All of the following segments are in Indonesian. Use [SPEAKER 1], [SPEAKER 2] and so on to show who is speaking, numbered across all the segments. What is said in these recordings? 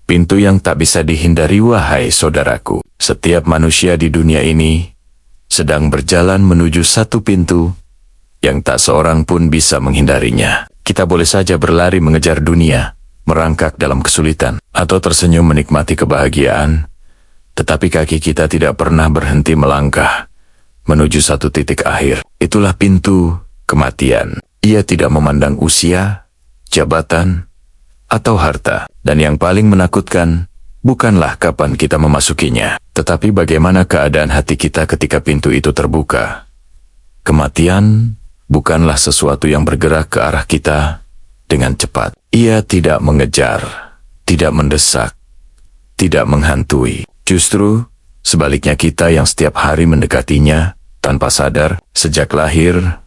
[SPEAKER 1] Pintu yang tak bisa dihindari, wahai saudaraku. Setiap manusia di dunia ini sedang berjalan menuju satu pintu yang tak seorang pun bisa menghindarinya. Kita boleh saja berlari mengejar dunia, merangkak dalam kesulitan, atau tersenyum menikmati kebahagiaan, tetapi kaki kita tidak pernah berhenti melangkah menuju satu titik akhir. Itulah pintu kematian. Ia tidak memandang usia, jabatan, atau harta. Dan yang paling menakutkan, bukanlah kapan kita memasukinya, tetapi bagaimana keadaan hati kita ketika pintu itu terbuka. Kematian bukanlah sesuatu yang bergerak ke arah kita dengan cepat. Ia tidak mengejar, tidak mendesak, tidak menghantui. Justru, sebaliknya kita yang setiap hari mendekatinya tanpa sadar. Sejak lahir,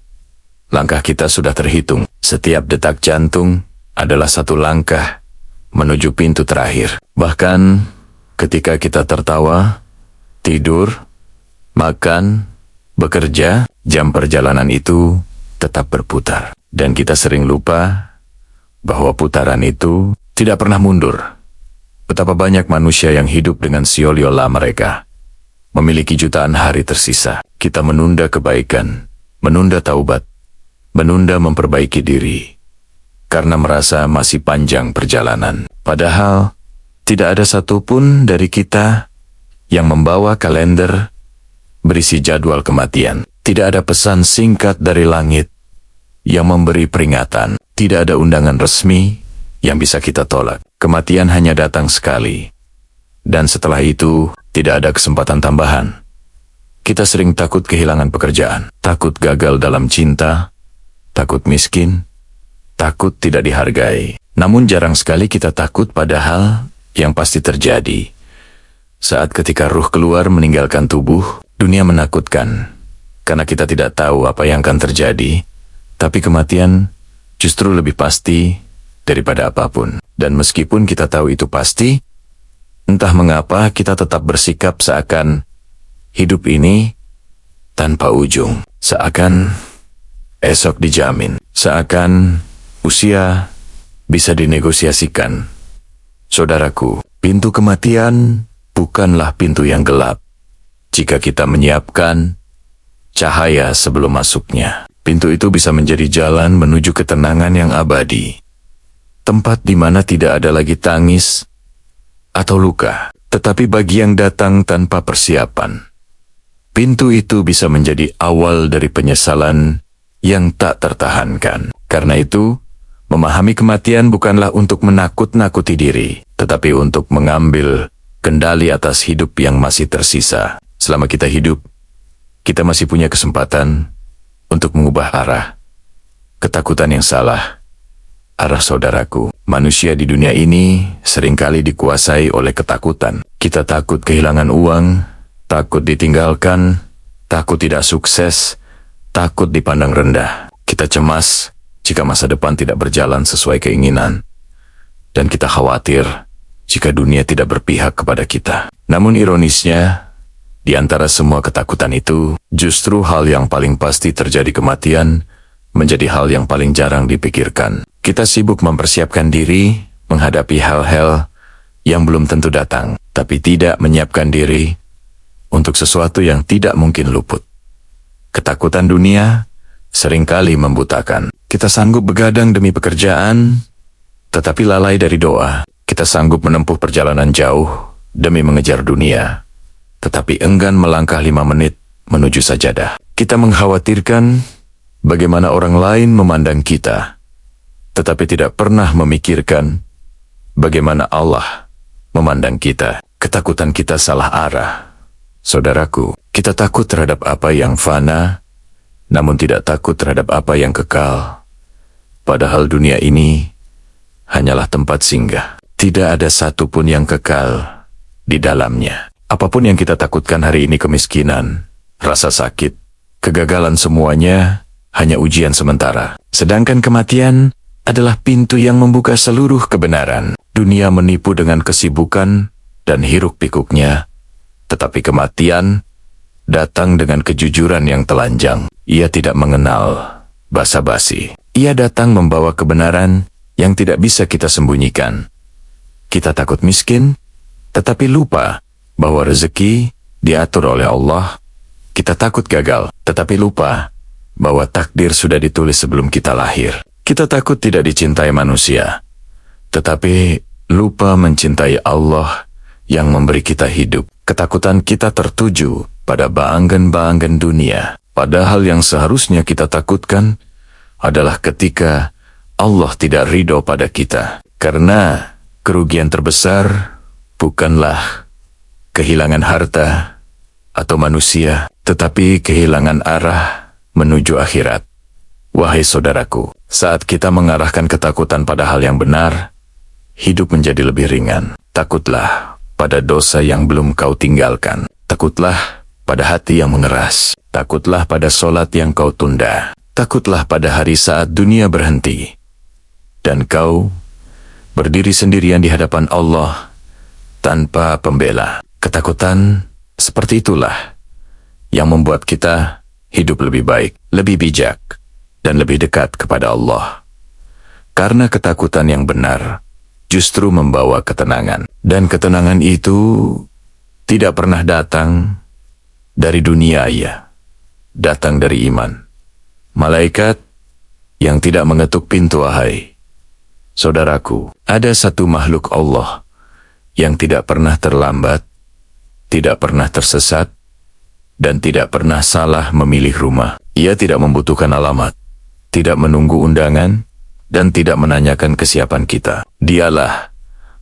[SPEAKER 1] langkah kita sudah terhitung. Setiap detak jantung adalah satu langkah menuju pintu terakhir. Bahkan ketika kita tertawa, tidur, makan, bekerja, jam perjalanan itu tetap berputar. Dan kita sering lupa bahwa putaran itu tidak pernah mundur. Betapa banyak manusia yang hidup dengan siol-yola mereka, memiliki jutaan hari tersisa. Kita menunda kebaikan, menunda taubat, menunda memperbaiki diri, karena merasa masih panjang perjalanan. Padahal, tidak ada satupun dari kita yang membawa kalender berisi jadwal kematian. Tidak ada pesan singkat dari langit yang memberi peringatan. Tidak ada undangan resmi yang bisa kita tolak. Kematian hanya datang sekali. Dan setelah itu, tidak ada kesempatan tambahan. Kita sering takut kehilangan pekerjaan, takut gagal dalam cinta, takut miskin, takut tidak dihargai. Namun jarang sekali kita takut pada hal yang pasti terjadi. Saat ketika ruh keluar meninggalkan tubuh, dunia menakutkan. Karena kita tidak tahu apa yang akan terjadi, tapi kematian justru lebih pasti daripada apapun. Dan meskipun kita tahu itu pasti, entah mengapa kita tetap bersikap seakan hidup ini tanpa ujung. Seakan esok dijamin. Seakan usia bisa dinegosiasikan. Saudaraku, pintu kematian bukanlah pintu yang gelap. Jika kita menyiapkan cahaya sebelum masuknya, pintu itu bisa menjadi jalan menuju ketenangan yang abadi. Tempat di mana tidak ada lagi tangis atau luka, tetapi bagi yang datang tanpa persiapan, pintu itu bisa menjadi awal dari penyesalan yang tak tertahankan. Karena itu, memahami kematian bukanlah untuk menakut-nakuti diri, tetapi untuk mengambil kendali atas hidup yang masih tersisa. Selama kita hidup, kita masih punya kesempatan untuk mengubah arah. Ketakutan yang salah, arah saudaraku. Manusia di dunia ini seringkali dikuasai oleh ketakutan. Kita takut kehilangan uang, takut ditinggalkan, takut tidak sukses, takut dipandang rendah. Kita cemas jika masa depan tidak berjalan sesuai keinginan. Dan kita khawatir jika dunia tidak berpihak kepada kita. Namun ironisnya, di antara semua ketakutan itu, justru hal yang paling pasti terjadi, kematian, menjadi hal yang paling jarang dipikirkan. Kita sibuk mempersiapkan diri menghadapi hal-hal yang belum tentu datang, tapi tidak menyiapkan diri untuk sesuatu yang tidak mungkin luput. Ketakutan dunia seringkali membutakan. Kita sanggup begadang demi pekerjaan, tetapi lalai dari doa. Kita sanggup menempuh perjalanan jauh demi mengejar dunia, tetapi enggan melangkah 5 menit menuju sajadah. Kita mengkhawatirkan bagaimana orang lain memandang kita, tetapi tidak pernah memikirkan bagaimana Allah memandang kita. Ketakutan kita salah arah. Saudaraku, kita takut terhadap apa yang fana, namun tidak takut terhadap apa yang kekal. Padahal dunia ini hanyalah tempat singgah. Tidak ada satupun yang kekal di dalamnya. Apapun yang kita takutkan hari ini, kemiskinan, rasa sakit, kegagalan, semuanya hanya ujian sementara. Sedangkan kematian adalah pintu yang membuka seluruh kebenaran. Dunia menipu dengan kesibukan dan hiruk-pikuknya, tetapi kematian datang dengan kejujuran yang telanjang. Ia tidak mengenal basa-basi. Ia datang membawa kebenaran yang tidak bisa kita sembunyikan. kita takut miskin, tetapi lupa bahwa rezeki diatur oleh Allah. Kita takut gagal, tetapi lupa bahwa takdir sudah ditulis sebelum kita lahir. Kita takut tidak dicintai manusia, tetapi lupa mencintai Allah yang memberi kita hidup. Ketakutan kita tertuju pada baanggen-baanggen dunia, padahal yang seharusnya kita takutkan adalah ketika Allah tidak ridho pada kita. Karena kerugian terbesar bukanlah kehilangan harta atau manusia, tetapi kehilangan arah menuju akhirat. Wahai saudaraku, saat kita mengarahkan ketakutan pada hal yang benar, hidup menjadi lebih ringan. Takutlah pada dosa yang belum kau tinggalkan. Takutlah pada hati yang mengeras. Takutlah pada solat yang kau tunda. Takutlah pada hari saat dunia berhenti dan kau berdiri sendirian di hadapan Allah tanpa pembela. Ketakutan seperti itulah yang membuat kita hidup lebih baik, lebih bijak, dan lebih dekat kepada Allah. Karena ketakutan yang benar justru membawa ketenangan. Dan ketenangan itu tidak pernah datang dari dunia, ya, datang dari iman. Malaikat yang tidak mengetuk pintu, wahai saudaraku. Ada satu makhluk Allah yang tidak pernah terlambat, tidak pernah tersesat, dan tidak pernah salah memilih rumah. Ia tidak membutuhkan alamat, tidak menunggu undangan, dan tidak menanyakan kesiapan kita. Dialah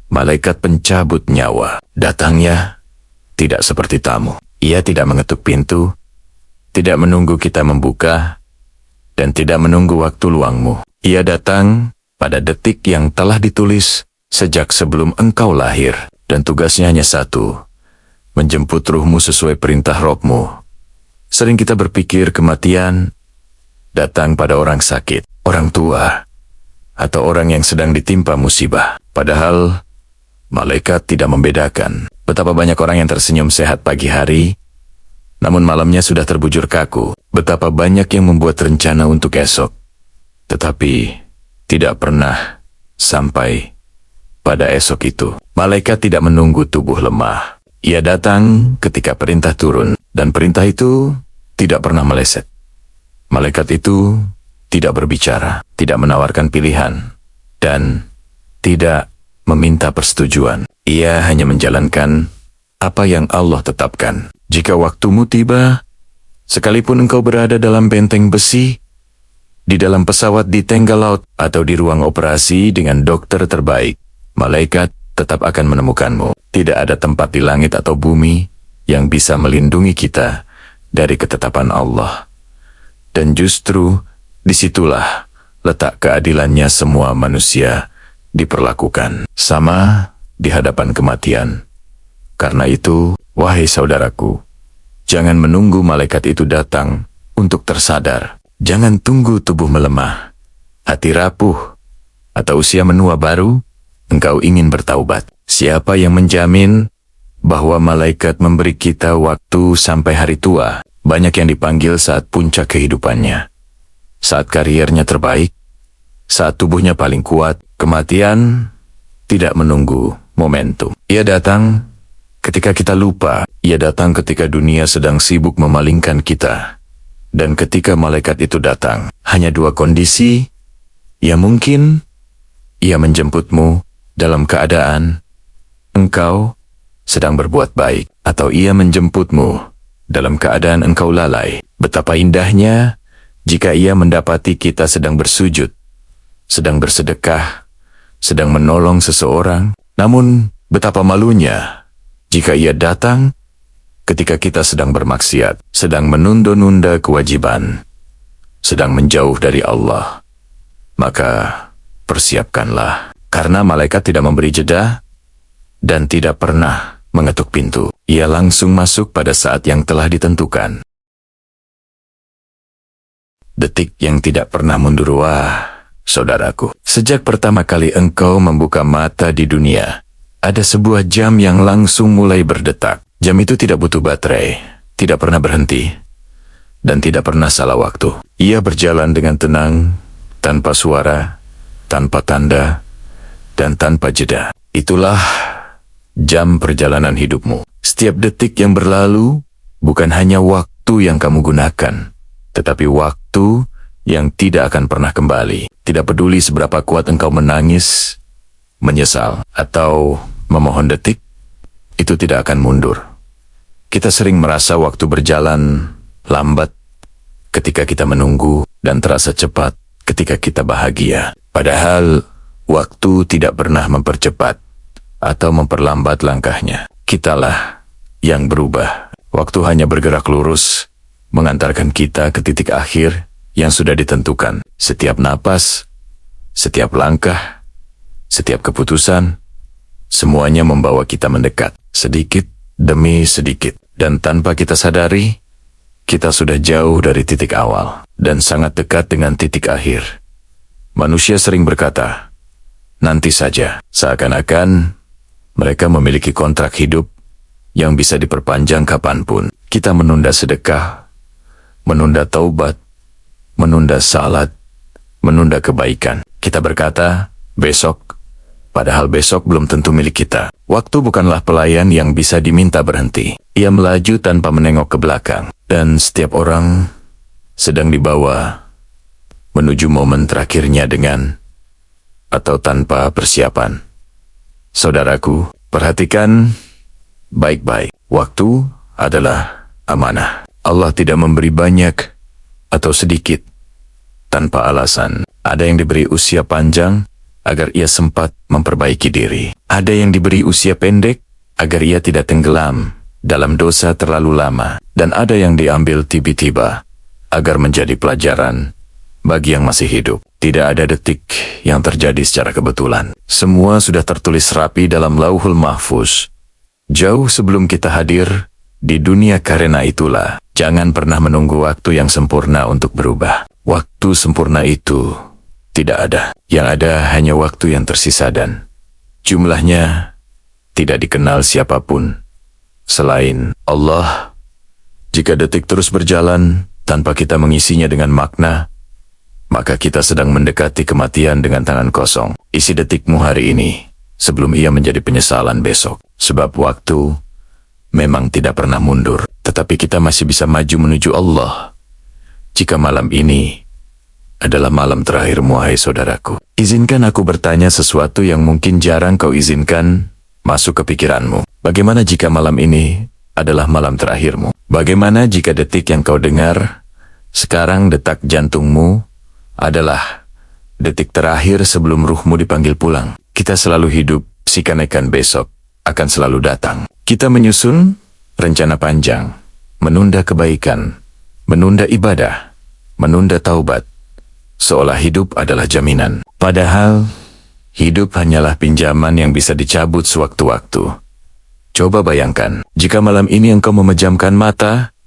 [SPEAKER 1] malaikat pencabut nyawa. Datangnya tidak seperti tamu. Ia tidak mengetuk pintu, tidak menunggu kita membuka, dan tidak menunggu waktu luangmu. Ia datang pada detik yang telah ditulis sejak sebelum engkau lahir, dan tugasnya hanya satu, menjemput ruhmu sesuai perintah Robmu. Sering kita berpikir kematian datang pada orang sakit, orang tua, atau orang yang sedang ditimpa musibah. Padahal malaikat tidak membedakan. Betapa banyak orang yang tersenyum sehat pagi hari, namun malamnya sudah terbujur kaku. Betapa banyak yang membuat rencana untuk esok, tetapi tidak pernah sampai pada esok itu. Malaikat tidak menunggu tubuh lemah. Ia datang ketika perintah turun, dan perintah itu tidak pernah meleset. Malaikat itu tidak berbicara, tidak menawarkan pilihan, dan tidak meminta persetujuan. Ia hanya menjalankan apa yang Allah tetapkan. Jika waktumu tiba, sekalipun engkau berada dalam benteng besi, di dalam pesawat di tengah laut, atau di ruang operasi dengan dokter terbaik, malaikat tetap akan menemukanmu. Tidak ada tempat di langit atau bumi yang bisa melindungi kita dari ketetapan Allah. Dan justru disitulah letak keadilannya. Semua manusia diperlakukan sama di hadapan kematian. Karena itu, wahai saudaraku, jangan menunggu malaikat itu datang untuk tersadar. Jangan tunggu tubuh melemah, hati rapuh, atau usia menua baru engkau ingin bertaubat. Siapa yang menjamin bahwa malaikat memberi kita waktu sampai hari tua? Banyak yang dipanggil saat puncak kehidupannya, saat kariernya terbaik, saat tubuhnya paling kuat. Kematian tidak menunggu momentum. Ia datang ketika kita lupa. Ia datang ketika dunia sedang sibuk memalingkan kita. Dan ketika malaikat itu datang, hanya dua kondisi. Ya, mungkin ia menjemputmu dalam keadaan engkau sedang berbuat baik, atau ia menjemputmu dalam keadaan engkau lalai. Betapa indahnya jika ia mendapati kita sedang bersujud, sedang bersedekah, sedang menolong seseorang. Namun betapa malunya jika ia datang ketika kita sedang bermaksiat, sedang menunda-nunda kewajiban, sedang menjauh dari Allah. Maka persiapkanlah, karena malaikat tidak memberi jeda dan tidak pernah mengetuk pintu. Ia langsung masuk pada saat yang telah ditentukan. Detik yang tidak pernah mundur. Wah, saudaraku, sejak pertama kali engkau membuka mata di dunia, ada sebuah jam yang langsung mulai berdetak. Jam itu tidak butuh baterai, tidak pernah berhenti, dan tidak pernah salah waktu. Ia berjalan dengan tenang, tanpa suara, tanpa tanda, dan tanpa jeda. Itulah jam perjalanan hidupmu. Setiap detik yang berlalu bukan hanya waktu yang kamu gunakan, tetapi waktu yang tidak akan pernah kembali. Tidak peduli seberapa kuat engkau menangis, menyesal, atau memohon detik, itu tidak akan mundur. Kita sering merasa waktu berjalan lambat ketika kita menunggu dan terasa cepat ketika kita bahagia. Padahal waktu tidak pernah mempercepat atau memperlambat langkahnya. Kitalah yang berubah. Waktu hanya bergerak lurus, mengantarkan kita ke titik akhir yang sudah ditentukan. Setiap napas, setiap langkah, setiap keputusan, semuanya membawa kita mendekat, sedikit demi sedikit. Dan tanpa kita sadari, kita sudah jauh dari titik awal dan sangat dekat dengan titik akhir. Manusia sering berkata, nanti saja, seakan-akan mereka memiliki kontrak hidup yang bisa diperpanjang kapanpun. Kita menunda sedekah, menunda taubat, menunda salat, menunda kebaikan. Kita berkata, besok, padahal besok belum tentu milik kita. Waktu bukanlah pelayan yang bisa diminta berhenti. Ia melaju tanpa menengok ke belakang. Dan setiap orang sedang dibawa menuju momen terakhirnya dengan atau tanpa persiapan. Saudaraku, perhatikan baik-baik. Waktu adalah amanah. Allah tidak memberi banyak atau sedikit tanpa alasan. Ada yang diberi usia panjang agar ia sempat memperbaiki diri. Ada yang diberi usia pendek agar ia tidak tenggelam dalam dosa terlalu lama. Dan ada yang diambil tiba-tiba agar menjadi pelajaran bagi yang masih hidup. Tidak ada detik yang terjadi secara kebetulan. Semua sudah tertulis rapi dalam Lauhul Mahfuz. Jauh sebelum kita hadir di dunia. Karena itulah, jangan pernah menunggu waktu yang sempurna untuk berubah. Waktu sempurna itu tidak ada. Yang ada hanya waktu yang tersisa dan jumlahnya tidak dikenal siapapun selain Allah. Jika detik terus berjalan tanpa kita mengisinya dengan makna, maka kita sedang mendekati kematian dengan tangan kosong. Isi detikmu hari ini sebelum ia menjadi penyesalan besok. Sebab waktu memang tidak pernah mundur, tetapi kita masih bisa maju menuju Allah. Jika malam ini adalah malam terakhirmu, hai saudaraku. Izinkan aku bertanya sesuatu yang mungkin jarang kau izinkan masuk ke pikiranmu. Bagaimana jika malam ini adalah malam terakhirmu? Bagaimana jika detik yang kau dengar sekarang, detak jantungmu, adalah detik terakhir sebelum ruhmu dipanggil pulang? Kita selalu hidup, si kenaikan besok akan selalu datang. Kita menyusun rencana panjang, menunda kebaikan, menunda ibadah, menunda taubat, seolah hidup adalah jaminan. Padahal, hidup hanyalah pinjaman yang bisa dicabut sewaktu-waktu. Coba bayangkan, jika malam ini engkau memejamkan mata,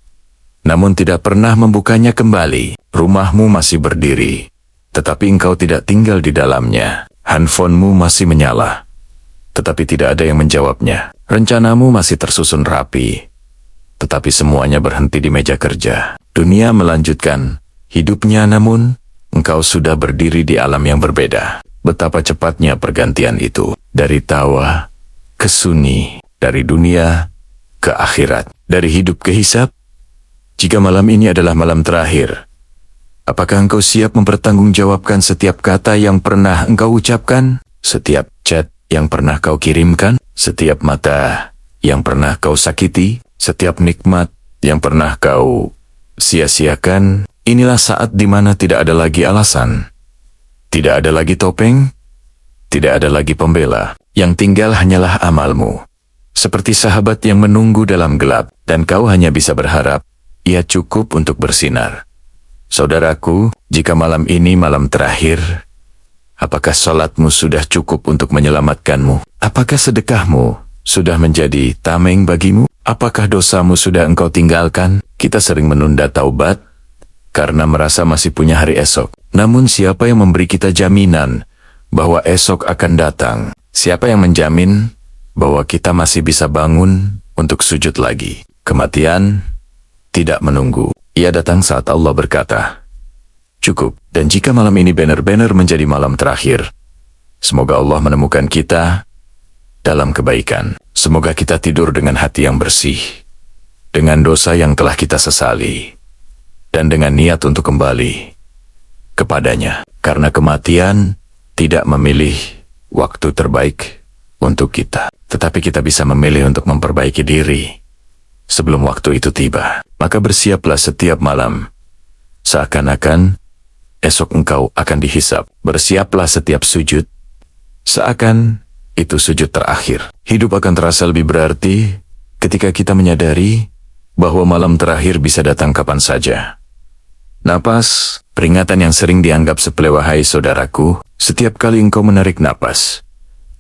[SPEAKER 1] namun tidak pernah membukanya kembali. Rumahmu masih berdiri, tetapi engkau tidak tinggal di dalamnya. Handphonemu masih menyala, tetapi tidak ada yang menjawabnya. Rencanamu masih tersusun rapi, tetapi semuanya berhenti di meja kerja. Dunia melanjutkan hidupnya, namun engkau sudah berdiri di alam yang berbeda. Betapa cepatnya pergantian itu. Dari tawa ke sunyi, dari dunia ke akhirat, dari hidup ke hisab. Jika malam ini adalah malam terakhir, apakah engkau siap mempertanggungjawabkan setiap kata yang pernah engkau ucapkan? Setiap chat yang pernah kau kirimkan? Setiap mata yang pernah kau sakiti? Setiap nikmat yang pernah kau sia-siakan? Inilah saat di mana tidak ada lagi alasan. Tidak ada lagi topeng. Tidak ada lagi pembela. Yang tinggal hanyalah amalmu. Seperti sahabat yang menunggu dalam gelap, dan kau hanya bisa berharap ia cukup untuk bersinar. Saudaraku, jika malam ini malam terakhir, apakah salatmu sudah cukup untuk menyelamatkanmu? Apakah sedekahmu sudah menjadi tameng bagimu? Apakah dosamu sudah engkau tinggalkan? Kita sering menunda taubat karena merasa masih punya hari esok. Namun siapa yang memberi kita jaminan bahwa esok akan datang? Siapa yang menjamin bahwa kita masih bisa bangun untuk sujud lagi? Kematian tidak menunggu. Ia datang saat Allah berkata, cukup. Dan jika malam ini benar-benar menjadi malam terakhir, semoga Allah menemukan kita dalam kebaikan. Semoga kita tidur dengan hati yang bersih, dengan dosa yang telah kita sesali, dan dengan niat untuk kembali kepadanya. Karena kematian tidak memilih waktu terbaik untuk kita, tetapi kita bisa memilih untuk memperbaiki diri sebelum waktu itu tiba. Maka bersiaplah setiap malam, seakan-akan esok engkau akan dihisap. Bersiaplah setiap sujud, seakan itu sujud terakhir. Hidup akan terasa lebih berarti ketika kita menyadari bahwa malam terakhir bisa datang kapan saja. Napas, peringatan yang sering dianggap sepele. Wahai saudaraku, setiap kali engkau menarik napas,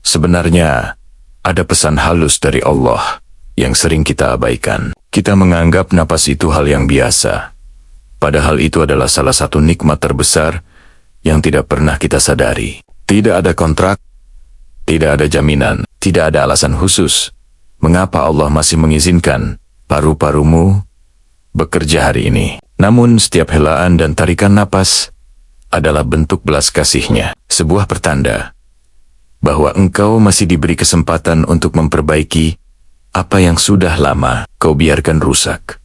[SPEAKER 1] sebenarnya ada pesan halus dari Allah yang sering kita abaikan. Kita menganggap napas itu hal yang biasa, padahal itu adalah salah satu nikmat terbesar yang tidak pernah kita sadari. Tidak ada kontrak, tidak ada jaminan, tidak ada alasan khusus mengapa Allah masih mengizinkan paru-parumu bekerja hari ini. Namun setiap helaan dan tarikan napas adalah bentuk belas kasih-Nya, sebuah pertanda bahwa engkau masih diberi kesempatan untuk memperbaiki apa yang sudah lama kau biarkan rusak.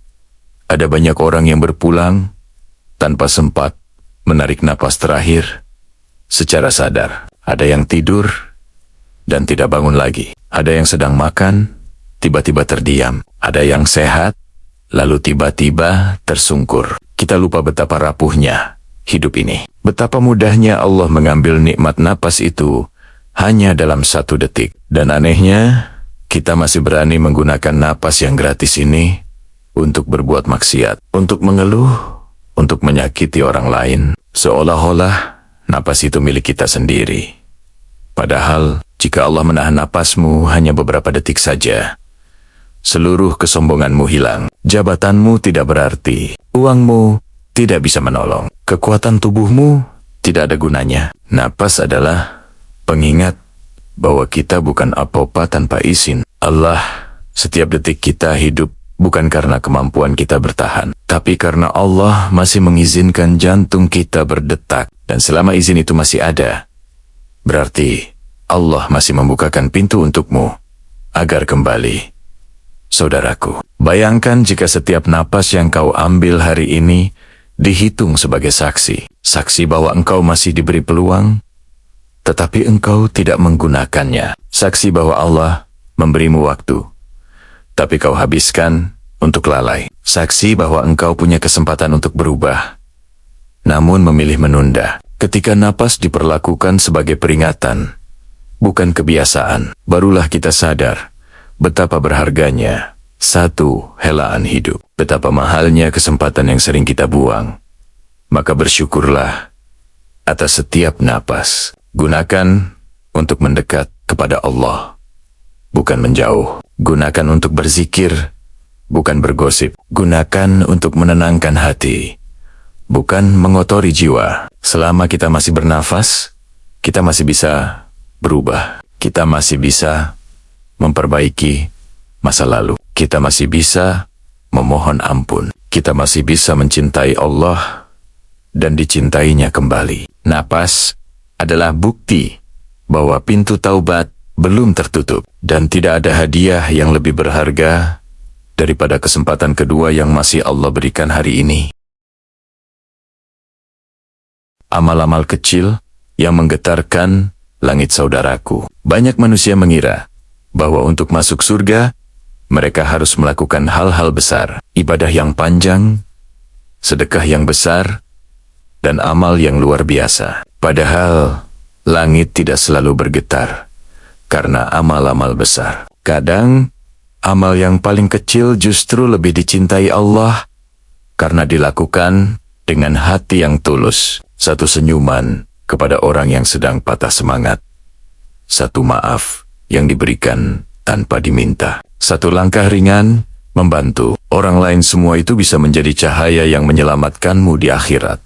[SPEAKER 1] Ada banyak orang yang berpulang tanpa sempat menarik napas terakhir secara sadar. Ada yang tidur dan tidak bangun lagi. Ada yang sedang makan, tiba-tiba terdiam. Ada yang sehat, lalu tiba-tiba tersungkur. Kita lupa betapa rapuhnya hidup ini. Betapa mudahnya Allah mengambil nikmat napas itu hanya dalam 1 detik. Dan anehnya, kita masih berani menggunakan napas yang gratis ini untuk berbuat maksiat, untuk mengeluh, untuk menyakiti orang lain, seolah-olah napas itu milik kita sendiri. Padahal, jika Allah menahan napasmu hanya beberapa detik saja, seluruh kesombonganmu hilang, jabatanmu tidak berarti, uangmu tidak bisa menolong, kekuatan tubuhmu tidak ada gunanya. Napas adalah pengingat bahwa kita bukan apa-apa tanpa izin Allah. Setiap detik kita hidup bukan karena kemampuan kita bertahan, tapi karena Allah masih mengizinkan jantung kita berdetak. Dan selama izin itu masih ada, berarti Allah masih membukakan pintu untukmu agar kembali. Saudaraku, bayangkan jika setiap napas yang kau ambil hari ini dihitung sebagai saksi. Saksi bahwa engkau masih diberi peluang, tetapi engkau tidak menggunakannya. Saksi bahwa Allah memberimu waktu, tapi kau habiskan untuk lalai. Saksi bahwa engkau punya kesempatan untuk berubah, namun memilih menunda. Ketika napas diperlakukan sebagai peringatan, bukan kebiasaan, barulah kita sadar betapa berharganya satu helaan hidup, betapa mahalnya kesempatan yang sering kita buang. Maka bersyukurlah atas setiap napas. Gunakan untuk mendekat kepada Allah, bukan menjauh. Gunakan untuk berzikir, bukan bergosip. Gunakan untuk menenangkan hati, bukan mengotori jiwa. Selama kita masih bernafas, kita masih bisa berubah. Kita masih bisa memperbaiki masa lalu. Kita masih bisa memohon ampun. Kita masih bisa mencintai Allah dan dicintainya kembali. Napas adalah bukti bahwa pintu taubat belum tertutup, dan tidak ada hadiah yang lebih berharga daripada kesempatan kedua yang masih Allah berikan hari ini. Amal-amal kecil yang menggetarkan langit. Saudaraku, banyak manusia mengira bahwa untuk masuk surga mereka harus melakukan hal-hal besar, ibadah yang panjang, sedekah yang besar, dan amal yang luar biasa. Padahal, langit tidak selalu bergetar karena amal-amal besar. Kadang, amal yang paling kecil justru lebih dicintai Allah karena dilakukan dengan hati yang tulus. Satu senyuman kepada orang yang sedang patah semangat. Satu maaf yang diberikan tanpa diminta. Satu langkah ringan membantu orang lain. Semua itu bisa menjadi cahaya yang menyelamatkanmu di akhirat.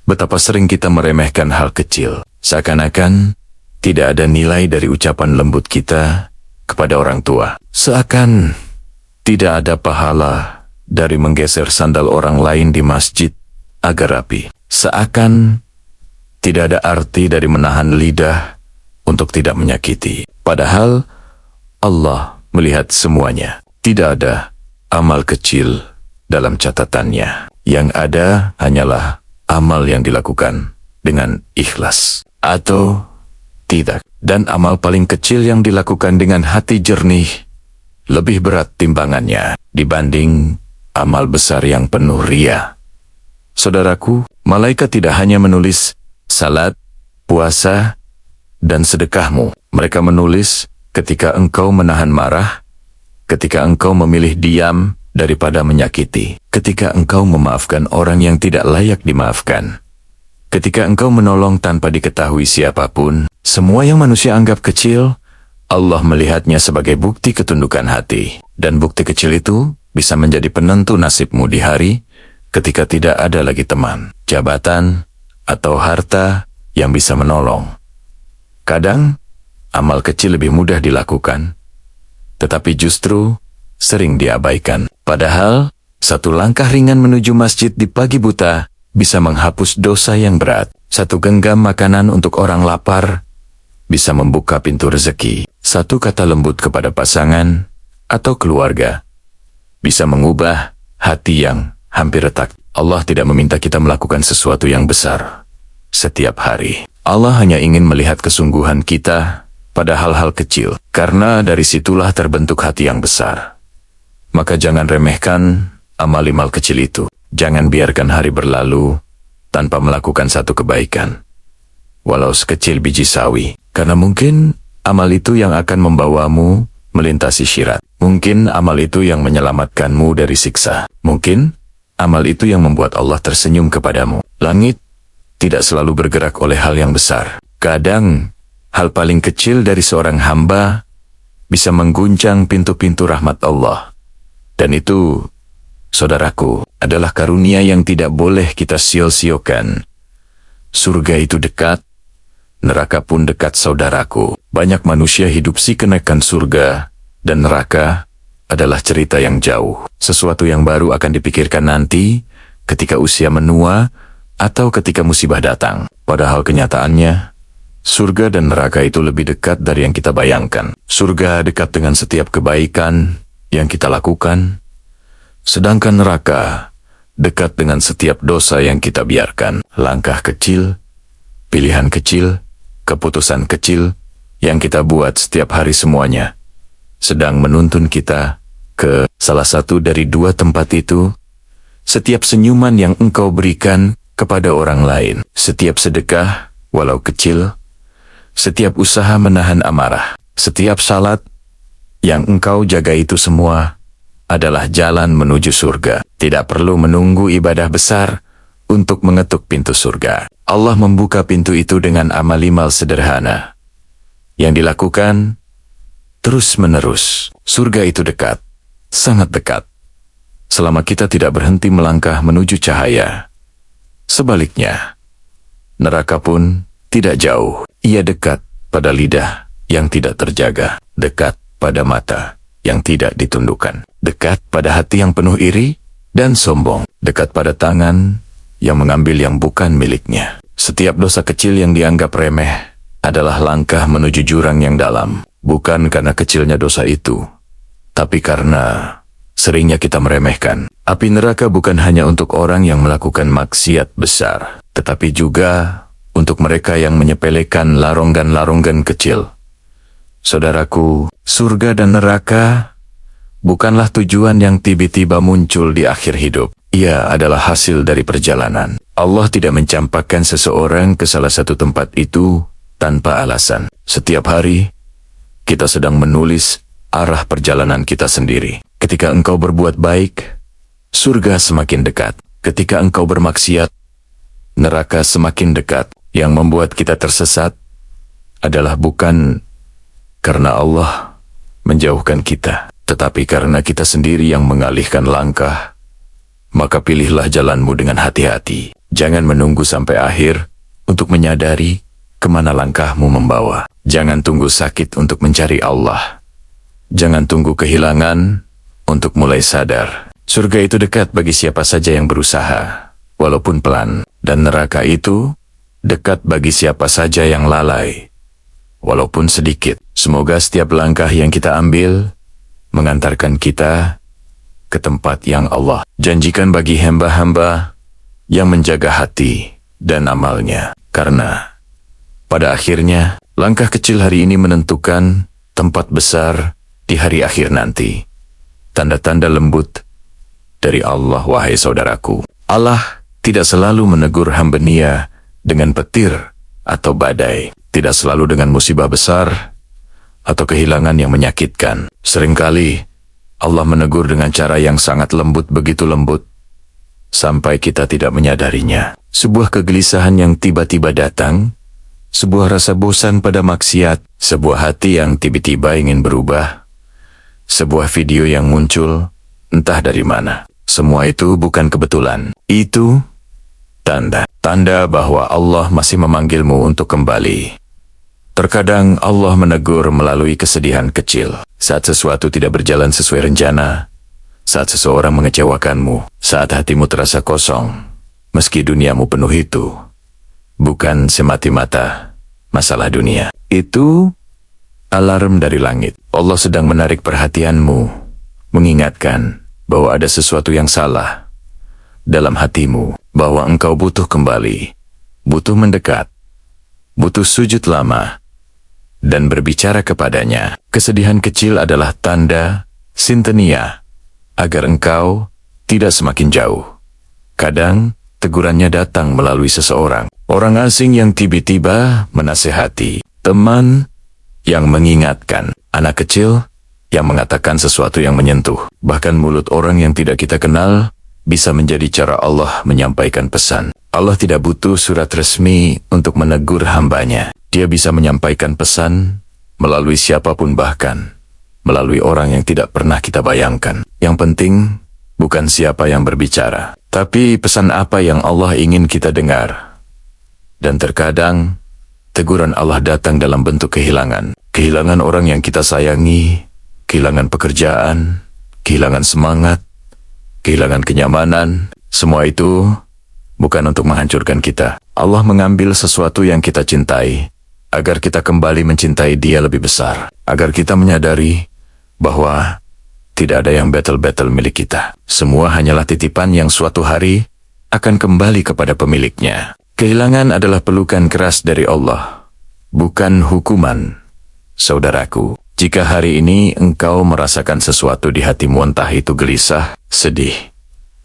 [SPEAKER 1] Betapa sering kita meremehkan hal kecil, seakan-akan tidak ada nilai dari ucapan lembut kita kepada orang tua. Seakan tidak ada pahala dari menggeser sandal orang lain di masjid agar rapi. Seakan tidak ada arti dari menahan lidah untuk tidak menyakiti. Padahal Allah melihat semuanya. Tidak ada amal kecil dalam catatannya. Yang ada hanyalah amal yang dilakukan dengan ikhlas atau tidak. Dan amal paling kecil yang dilakukan dengan hati jernih lebih berat timbangannya dibanding amal besar yang penuh ria. Saudaraku, malaikat tidak hanya menulis salat, puasa, dan sedekahmu. Mereka menulis ketika engkau menahan marah, ketika engkau memilih diam daripada menyakiti, ketika engkau memaafkan orang yang tidak layak dimaafkan, ketika engkau menolong tanpa diketahui siapapun. Semua yang manusia anggap kecil, Allah melihatnya sebagai bukti ketundukan hati. Dan bukti kecil itu bisa menjadi penentu nasibmu di hari ketika tidak ada lagi teman, jabatan, atau harta yang bisa menolong. Kadang, amal kecil lebih mudah dilakukan, tetapi justru sering diabaikan. Padahal, satu langkah ringan menuju masjid di pagi buta bisa menghapus dosa yang berat. Satu genggam makanan untuk orang lapar bisa membuka pintu rezeki. Satu kata lembut kepada pasangan atau keluarga bisa mengubah hati yang hampir retak. Allah tidak meminta kita melakukan sesuatu yang besar setiap hari. Allah hanya ingin melihat kesungguhan kita pada hal-hal kecil, karena dari situlah terbentuk hati yang besar. Maka jangan remehkan amal-amal kecil itu. Jangan biarkan hari berlalu tanpa melakukan satu kebaikan, walau sekecil biji sawi. Karena mungkin amal itu yang akan membawamu melintasi syirat. Mungkin amal itu yang menyelamatkanmu dari siksa. Mungkin amal itu yang membuat Allah tersenyum kepadamu. Langit tidak selalu bergerak oleh hal yang besar. Kadang, hal paling kecil dari seorang hamba bisa mengguncang pintu-pintu rahmat Allah. Dan itu, saudaraku, adalah karunia yang tidak boleh kita sia-siakan. Surga itu dekat, neraka pun dekat, saudaraku. Banyak manusia hidup si kenaikan surga dan neraka adalah cerita yang jauh. Sesuatu yang baru akan dipikirkan nanti ketika usia menua atau ketika musibah datang. Padahal kenyataannya, surga dan neraka itu lebih dekat dari yang kita bayangkan. Surga dekat dengan setiap kebaikan yang kita lakukan, sedangkan neraka dekat dengan setiap dosa yang kita biarkan. Langkah kecil, pilihan kecil, keputusan kecil yang kita buat setiap hari semuanya sedang menuntun kita ke salah satu dari dua tempat itu. Setiap senyuman yang engkau berikan kepada orang lain, setiap sedekah walau kecil, setiap usaha menahan amarah, setiap salat yang engkau jaga, itu semua adalah jalan menuju surga. Tidak perlu menunggu ibadah besar untuk mengetuk pintu surga. Allah membuka pintu itu dengan amal-amal sederhana yang dilakukan terus-menerus. Surga itu dekat, sangat dekat, selama kita tidak berhenti melangkah menuju cahaya. Sebaliknya, neraka pun tidak jauh. Ia dekat pada lidah yang tidak terjaga, dekat pada mata yang tidak ditundukkan, dekat pada hati yang penuh iri dan sombong, dekat pada tangan yang mengambil yang bukan miliknya. Setiap dosa kecil yang dianggap remeh adalah langkah menuju jurang yang dalam. Bukan karena kecilnya dosa itu, tapi karena seringnya kita meremehkan. Api neraka bukan hanya untuk orang yang melakukan maksiat besar, tetapi juga untuk mereka yang menyepelekan laronggan-laronggan kecil. Saudaraku, surga dan neraka bukanlah tujuan yang tiba-tiba muncul di akhir hidup. Ia adalah hasil dari perjalanan. Allah tidak mencampakkan seseorang ke salah satu tempat itu tanpa alasan. Setiap hari, kita sedang menulis arah perjalanan kita sendiri. Ketika engkau berbuat baik, surga semakin dekat. Ketika engkau bermaksiat, neraka semakin dekat. Yang membuat kita tersesat adalah bukan karena Allah menjauhkan kita, tetapi karena kita sendiri yang mengalihkan langkah. Maka pilihlah jalanmu dengan hati-hati. Jangan menunggu sampai akhir untuk menyadari kemana langkahmu membawa. Jangan tunggu sakit untuk mencari Allah. Jangan tunggu kehilangan untuk mulai sadar. Surga itu dekat bagi siapa saja yang berusaha, walaupun pelan. Dan neraka itu dekat bagi siapa saja yang lalai, walaupun sedikit. Semoga setiap langkah yang kita ambil mengantarkan kita ke tempat yang Allah janjikan bagi hamba-hamba yang menjaga hati dan amalnya. Karena pada akhirnya, langkah kecil hari ini menentukan tempat besar di hari akhir nanti. Tanda-tanda lembut dari Allah, wahai saudaraku. Allah tidak selalu menegur hamba-Nya dengan petir atau badai. Tidak selalu dengan musibah besar atau kehilangan yang menyakitkan. Seringkali Allah menegur dengan cara yang sangat lembut, begitu lembut, sampai kita tidak menyadarinya. Sebuah kegelisahan yang tiba-tiba datang, sebuah rasa bosan pada maksiat, sebuah hati yang tiba-tiba ingin berubah, sebuah video yang muncul, entah dari mana. Semua itu bukan kebetulan. Itu tanda bahwa Allah masih memanggilmu untuk kembali. Terkadang Allah menegur melalui kesedihan kecil, saat sesuatu tidak berjalan sesuai rencana, saat seseorang mengecewakanmu, saat hatimu terasa kosong, meski duniamu penuh itu. Bukan semata-mata masalah dunia. Itu alarm dari langit. Allah sedang menarik perhatianmu, mengingatkan bahwa ada sesuatu yang salah dalam hatimu, bahwa engkau butuh kembali, butuh mendekat, butuh sujud lama, dan berbicara kepadanya. Kesedihan kecil adalah tanda sintenia, agar engkau tidak semakin jauh. Kadang, tegurannya datang melalui seseorang, orang asing yang tiba-tiba menasehati, teman yang mengingatkan, anak kecil yang mengatakan sesuatu yang menyentuh. Bahkan mulut orang yang tidak kita kenal bisa menjadi cara Allah menyampaikan pesan. Allah tidak butuh surat resmi untuk menegur hambanya. Dia bisa menyampaikan pesan melalui siapapun, bahkan melalui orang yang tidak pernah kita bayangkan. Yang penting bukan siapa yang berbicara, tapi pesan apa yang Allah ingin kita dengar. Dan terkadang teguran Allah datang dalam bentuk kehilangan. Kehilangan orang yang kita sayangi, kehilangan pekerjaan, kehilangan semangat, kehilangan kenyamanan. Semua itu bukan untuk menghancurkan kita. Allah mengambil sesuatu yang kita cintai, agar kita kembali mencintai Dia lebih besar. Agar kita menyadari bahwa tidak ada yang betul-betul milik kita. Semua hanyalah titipan yang suatu hari akan kembali kepada pemiliknya. Kehilangan adalah pelukan keras dari Allah, bukan hukuman. Saudaraku, jika hari ini engkau merasakan sesuatu di hatimu, entah itu gelisah, sedih,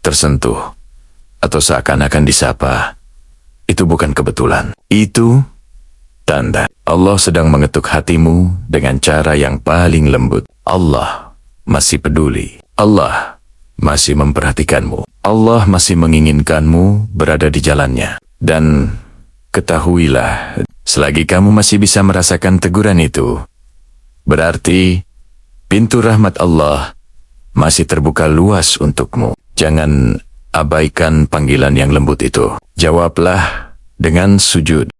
[SPEAKER 1] tersentuh, atau seakan-akan disapa, itu bukan kebetulan. Itu tanda Allah sedang mengetuk hatimu dengan cara yang paling lembut. Allah masih peduli. Allah masih memperhatikanmu. Allah masih menginginkanmu berada di jalannya. Dan ketahuilah, selagi kamu masih bisa merasakan teguran itu, berarti pintu rahmat Allah masih terbuka luas untukmu. Jangan abaikan panggilan yang lembut itu. Jawablah dengan sujud.